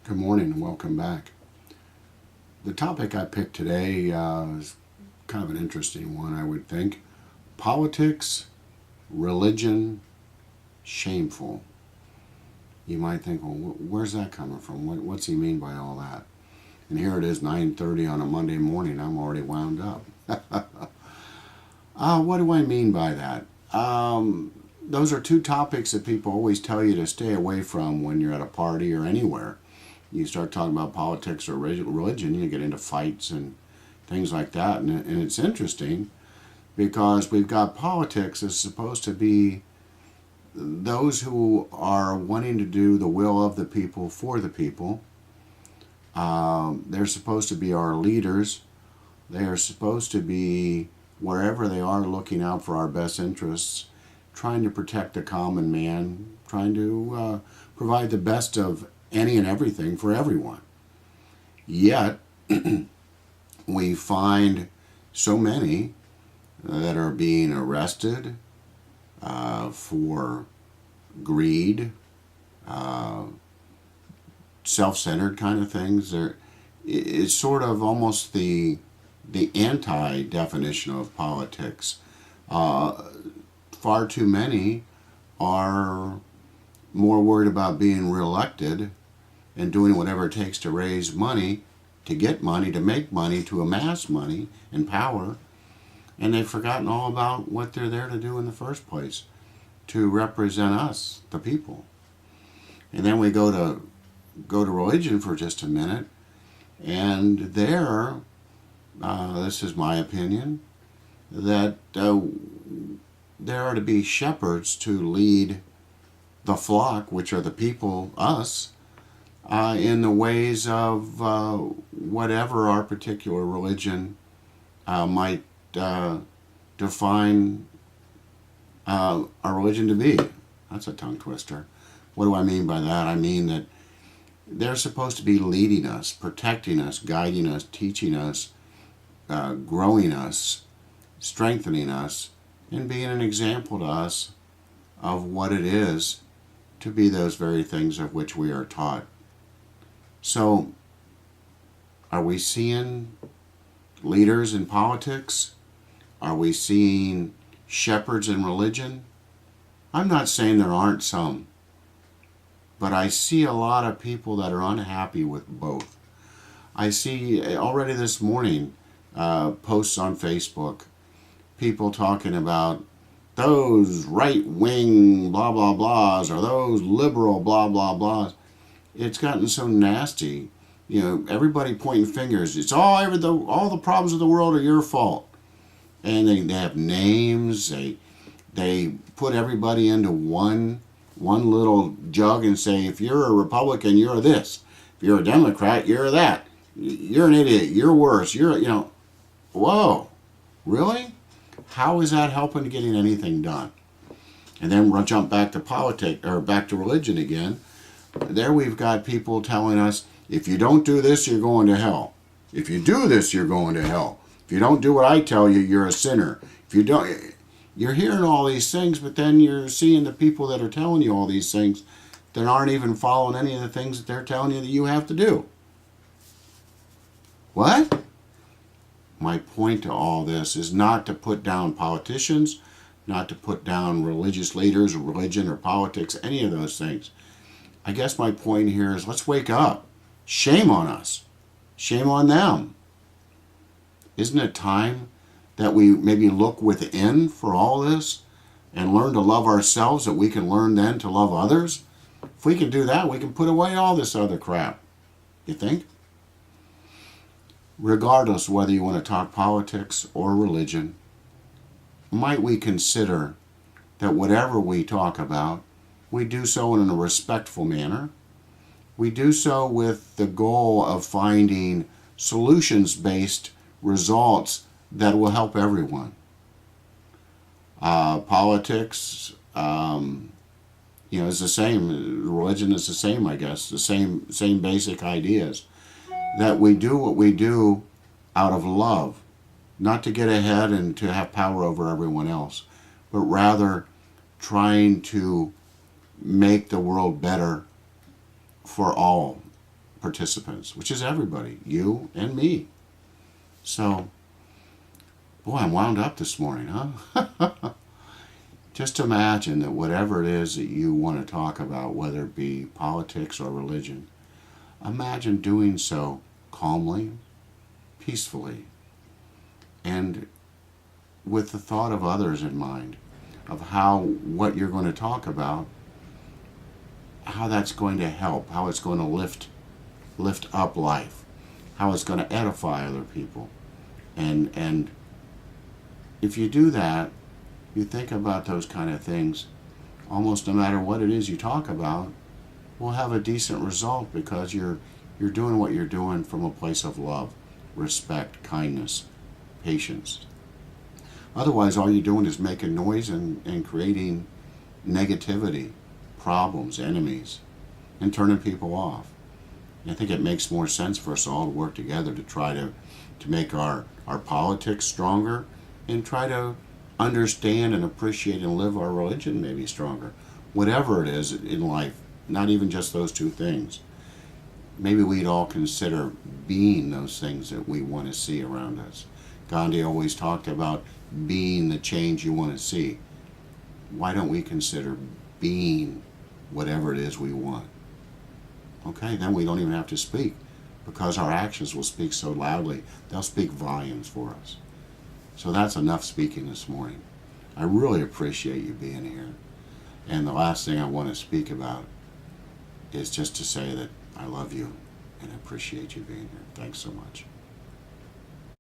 Good morning and welcome back. The topic I picked today is kind of an interesting one, I would think. Politics, religion, shameful. You might think, well, where's that coming from? What's he mean by all that? And here it is, 9:30 on a Monday morning. I'm already wound up. What do I mean by that? Those are two topics that people always tell you to stay away from when you're at a party or anywhere. You start talking about politics or religion, you get into fights and things like that. And it's interesting because we've got politics is supposed to be those who are wanting to do the will of the people for the people. They're supposed to be our leaders. They are supposed to be wherever they are looking out for our best interests, trying to protect the common man, trying to provide the best of any and everything for everyone. Yet, we find so many that are being arrested for greed, self-centered kind of things. It's sort of almost the anti-definition of politics. Far too many are more worried about being reelected and doing whatever it takes to raise money, to get money, to make money, to amass money and power, and they've forgotten all about what they're there to do in the first place, to represent us, the people. And then we go to religion for just a minute, and there, this is my opinion, that there are to be shepherds to lead the flock, which are the people, us, in the ways of whatever our particular religion might define our religion to be. That's a tongue twister. What do I mean by that? I mean that they're supposed to be leading us, protecting us, guiding us, teaching us, growing us, strengthening us, and being an example to us of what it is to be those very things of which we are taught. So, are we seeing leaders in politics? Are we seeing shepherds in religion? I'm not saying there aren't some, but I see a lot of people that are unhappy with both. I see already this morning posts on Facebook, people talking about those right-wing blah blah blahs or those liberal blah blah blahs. It's gotten so nasty. You know, everybody pointing fingers. It's all the problems of the world are your fault. And they have names. They put everybody into one little jug and say, if you're a Republican, you're this. If you're a Democrat, you're that. You're an idiot. You're worse. Whoa, really? How is that helping to getting anything done? And then we'll jump back to politics or back to religion again. There we've got people telling us, if you don't do this, you're going to hell. If you do this, you're going to hell. If you don't do what I tell you, you're a sinner. If you don't, you're hearing all these things, but then you're seeing the people that are telling you all these things that aren't even following any of the things that they're telling you that you have to do. What? My point to all this is not to put down politicians, not to put down religious leaders or religion or politics, any of those things. I guess my point here is let's wake up. Shame on us. Shame on them. Isn't it time that we maybe look within for all this and learn to love ourselves so we can learn then to love others? If we can do that, we can put away all this other crap. You think? Regardless whether you want to talk politics or religion, might we consider that whatever we talk about, we do so in a respectful manner. We do so with the goal of finding solutions-based results that will help everyone. Politics, is the same. Religion is the same, I guess. The same basic ideas. That we do what we do out of love, not to get ahead and to have power over everyone else, but rather trying to make the world better for all, participants, which is everybody, you and me. So, boy, I'm wound up this morning, huh? Just imagine that whatever it is that you want to talk about, whether it be politics or religion, imagine doing so calmly, peacefully, and with the thought of others in mind, of how what you're going to talk about, how that's going to help, how it's going to lift up life, how it's going to edify other people. And if you do that, you think about those kind of things, almost no matter what it is you talk about, will have a decent result, because you're doing what you're doing from a place of love, respect, kindness, patience. Otherwise, all you're doing is making noise and creating negativity, problems, enemies, and turning people off. And I think it makes more sense for us all to work together to try to make our politics stronger, and try to understand and appreciate and live our religion maybe stronger. Whatever it is in life, not even just those two things. Maybe we'd all consider being those things that we want to see around us. Gandhi always talked about being the change you want to see. Why don't we consider being whatever it is we want? Okay, then we don't even have to speak, because our actions will speak so loudly. They'll speak volumes for us. So that's enough speaking this morning. I really appreciate you being here. And the last thing I want to speak about is just to say that I love you and appreciate you being here. Thanks so much.